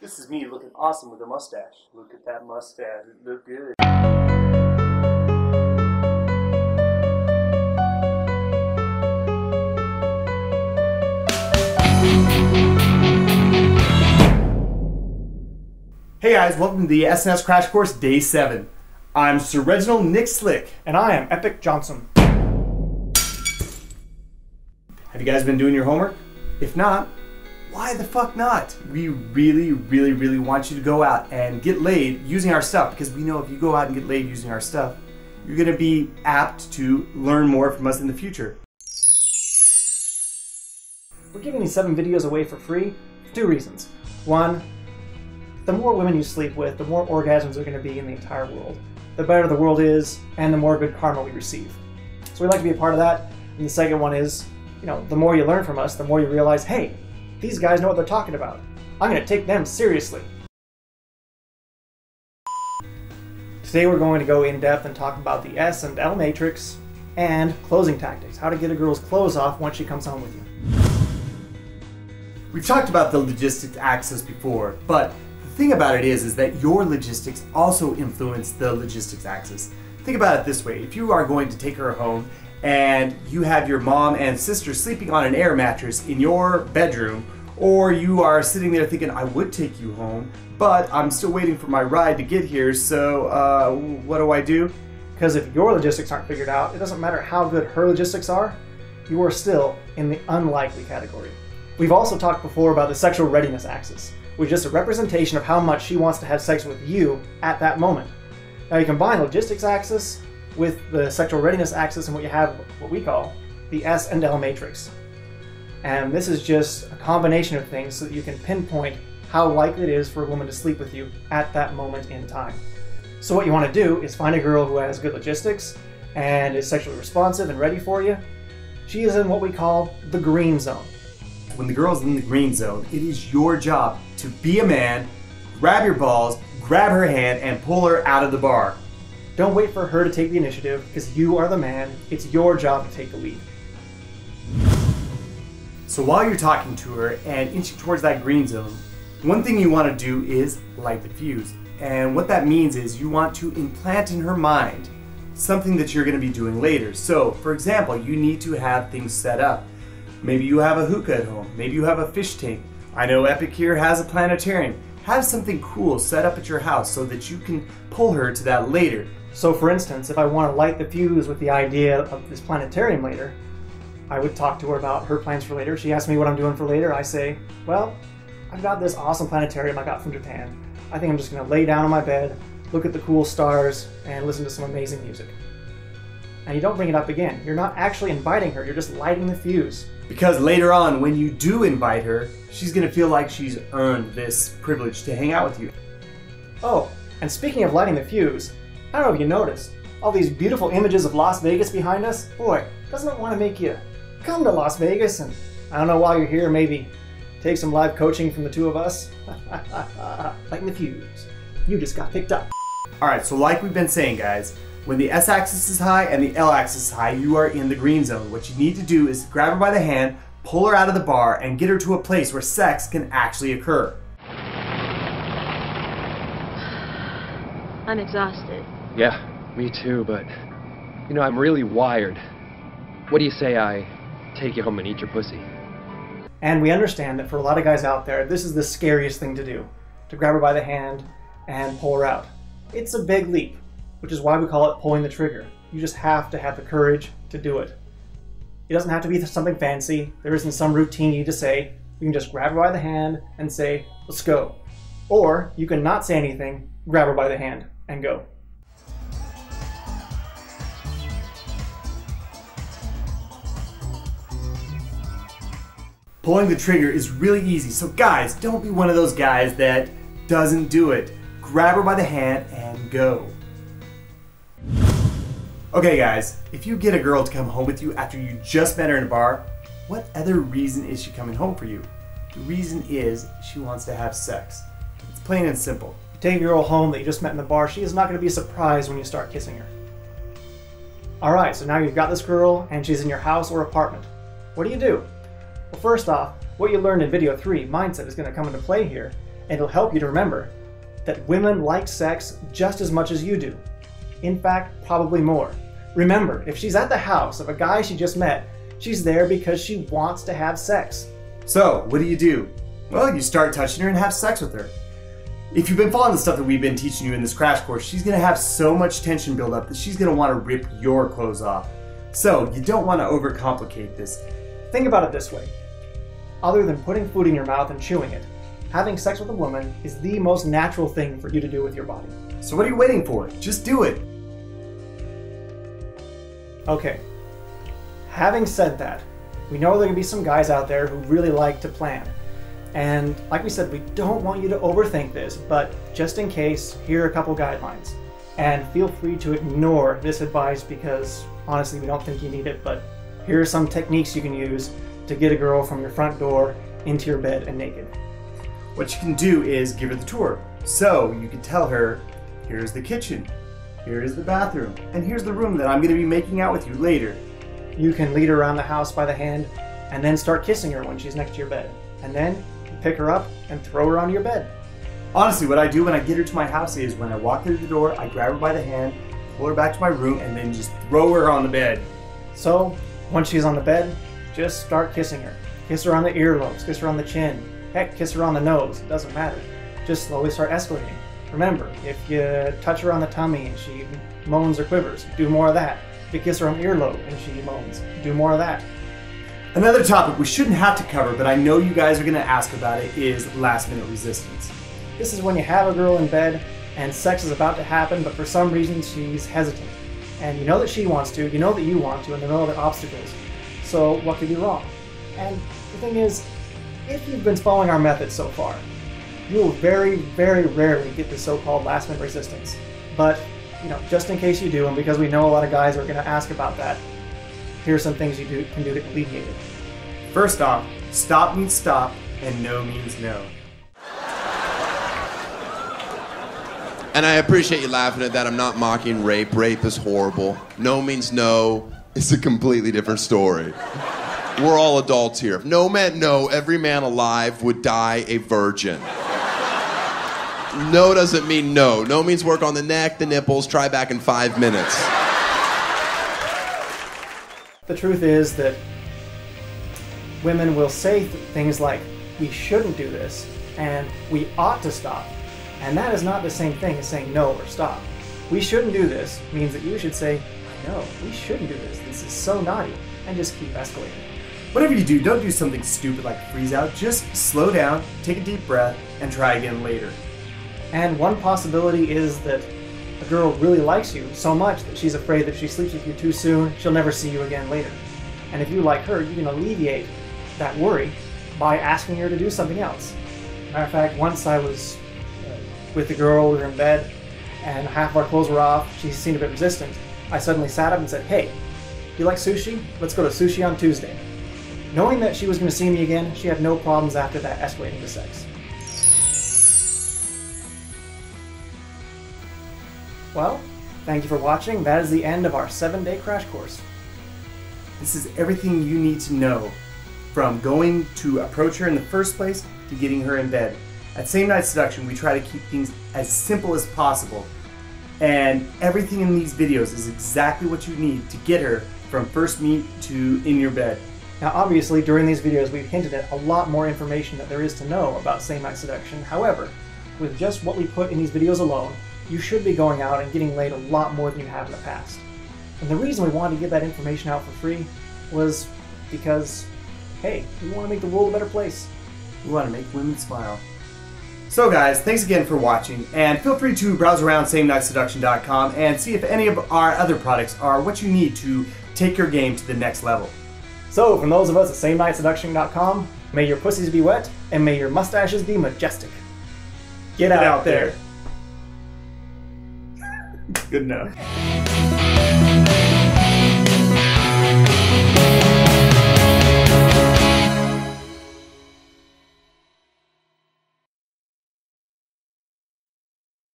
This is me looking awesome with a mustache. Look at that mustache. It look good. Hey guys, welcome to the SNS Crash Course Day 7. I'm Sir Reginald Nick Slick. And I am Epic Johnson. Have you guys been doing your homework? If not, why the fuck not? We really want you to go out and get laid using our stuff, because we know if you go out and get laid using our stuff, you're gonna be apt to learn more from us in the future. We're giving these 7 videos away for free for 2 reasons. One, the more women you sleep with, the more orgasms are going to be in the entire world. The better the world is, and the more good karma we receive. So we'd like to be a part of that. And the second one is, the more you learn from us, the more you realize, hey, these guys know what they're talking about. I'm going to take them seriously. Today we're going to go in depth and talk about the S and L matrix and closing tactics. How to get a girl's clothes off once she comes home with you. We've talked about the logistics axis before, but the thing about it is that your logistics also influence the logistics axis. Think about it this way. If you are going to take her home and you have your mom and sister sleeping on an air mattress in your bedroom, or you are sitting there thinking, I would take you home, but I'm still waiting for my ride to get here, so what do I do? Because if your logistics aren't figured out, it doesn't matter how good her logistics are, you are still in the unlikely category. We've also talked before about the sexual readiness axis, which is just a representation of how much she wants to have sex with you at that moment. Now you combine the logistics axis with the sexual readiness axis and what you have, what we call the S and L matrix. And this is just a combination of things so that you can pinpoint how likely it is for a woman to sleep with you at that moment in time. So what you want to do is find a girl who has good logistics and is sexually responsive and ready for you. She is in what we call the green zone. When the girl's in the green zone, it is your job to be a man, grab your balls, grab her hand, and pull her out of the bar. Don't wait for her to take the initiative, because you are the man. It's your job to take the lead. So while you're talking to her and inching towards that green zone, one thing you want to do is light the fuse. And what that means is you want to implant in her mind something that you're going to be doing later. So, for example, you need to have things set up. Maybe you have a hookah at home. Maybe you have a fish tank. I know Epic here has a planetarium. Have something cool set up at your house so that you can pull her to that later. So for instance, if I want to light the fuse with the idea of this planetarium later, I would talk to her about her plans for later. She asks me what I'm doing for later. I say, well, I've got this awesome planetarium I got from Japan. I think I'm just going to lay down on my bed, look at the cool stars, and listen to some amazing music. And you don't bring it up again. You're not actually inviting her, you're just lighting the fuse. Because later on, when you do invite her, she's going to feel like she's earned this privilege to hang out with you. Oh, and speaking of lighting the fuse, I don't know if you noticed, all these beautiful images of Las Vegas behind us? Boy, doesn't it want to make you come to Las Vegas and, I don't know, while you're here, maybe take some live coaching from the two of us? Lighting the fuse. You just got picked up. Alright, so like we've been saying, guys, when the S-axis is high and the L-axis is high, you are in the green zone. What you need to do is grab her by the hand, pull her out of the bar, and get her to a place where sex can actually occur. I'm exhausted. Yeah, me too, but, I'm really wired. What do you say I take you home and eat your pussy? And we understand that for a lot of guys out there, this is the scariest thing to do, to grab her by the hand and pull her out. It's a big leap, which is why we call it pulling the trigger. You just have to have the courage to do it. It doesn't have to be something fancy. There isn't some routine you need to say. You can just grab her by the hand and say, let's go. Or you can not say anything, grab her by the hand, and go. Pulling the trigger is really easy, so guys, don't be one of those guys that doesn't do it. Grab her by the hand and go. Okay guys, if you get a girl to come home with you after you just met her in a bar, what other reason is she coming home for you? The reason is she wants to have sex. It's plain and simple. Take a girl home that you just met in the bar, she is not going to be surprised when you start kissing her. Alright, so now you've got this girl and she's in your house or apartment. What do you do? Well, first off, what you learned in video 3, mindset, is going to come into play here. and it'll help you to remember that women like sex just as much as you do. In fact, probably more. Remember, if she's at the house of a guy she just met, she's there because she wants to have sex. So, what do? Well, you start touching her and have sex with her. If you've been following the stuff that we've been teaching you in this crash course, she's going to have so much tension build up that she's going to want to rip your clothes off. So, you don't want to overcomplicate this. Think about it this way. Other than putting food in your mouth and chewing it, having sex with a woman is the most natural thing for you to do with your body. So what are you waiting for? Just do it. Okay. Having said that, we know there can be some guys out there who really like to plan. And like we said, we don't want you to overthink this, but just in case, here are a couple guidelines. And feel free to ignore this advice because honestly, we don't think you need it, but here are some techniques you can use to get a girl from your front door into your bed and naked. What you can do is give her the tour. So you can tell her, here's the kitchen, here is the bathroom, and here's the room that I'm going to be making out with you later. You can lead her around the house by the hand and then start kissing her when she's next to your bed. And then you pick her up and throw her onto your bed. Honestly, what I do when I get her to my house is when I walk through the door, I grab her by the hand, pull her back to my room, and then just throw her on the bed. So once she's on the bed, just start kissing her. Kiss her on the earlobes, kiss her on the chin, heck, kiss her on the nose, it doesn't matter. Just slowly start escalating. Remember, if you touch her on the tummy and she moans or quivers, do more of that. If you kiss her on the earlobe and she moans, do more of that. Another topic we shouldn't have to cover, but I know you guys are going to ask about it, is last-minute resistance. This is when you have a girl in bed and sex is about to happen, but for some reason she's hesitant. And you know that she wants to, you know that you want to, and there are no other obstacles. So what could be wrong? And the thing is, if you've been following our method so far, you will very, very rarely get the so-called last-minute resistance. But, just in case you do, and because we know a lot of guys are going to ask about that, here are some things you can do to alleviate it. First off, stop means stop, and no means no. And I appreciate you laughing at that. I'm not mocking rape. Rape is horrible. No means no. It's a completely different story. We're all adults here. If no meant no, every man alive would die a virgin. No doesn't mean no. No means work on the neck, the nipples, try back in 5 minutes. The truth is that women will say things like, we shouldn't do this, and we ought to stop. And that is not the same thing as saying no or stop. We shouldn't do this means that you should say, no, we shouldn't do this. This is so naughty, and just keep escalating. Whatever you do, don't do something stupid like freeze out. Just slow down, take a deep breath, and try again later. And one possibility is that a girl really likes you so much that she's afraid that if she sleeps with you too soon, she'll never see you again later. And if you like her, you can alleviate that worry by asking her to do something else. Matter of fact, once I was with the girl, we were in bed, and half of our clothes were off. She seemed a bit resistant. I suddenly sat up and said, hey, do you like sushi? Let's go to sushi on Tuesday. Knowing that she was going to see me again, she had no problems after that escalating to sex. Well, thank you for watching. That is the end of our 7-day crash course. This is everything you need to know, from going to approach her in the first place to getting her in bed. At Same Night Seduction, we try to keep things as simple as possible. And everything in these videos is exactly what you need to get her from first meet to in your bed. Now obviously during these videos we've hinted at a lot more information that there is to know about Same Night Seduction. However, with just what we put in these videos alone, you should be going out and getting laid a lot more than you have in the past. And the reason we wanted to get that information out for free was because, hey, we want to make the world a better place. We want to make women smile. So guys, thanks again for watching, and feel free to browse around SameNightSeduction.com and see if any of our other products are what you need to take your game to the next level. So, from those of us at SameNightSeduction.com, may your pussies be wet, and may your mustaches be majestic. Get out there. Good enough.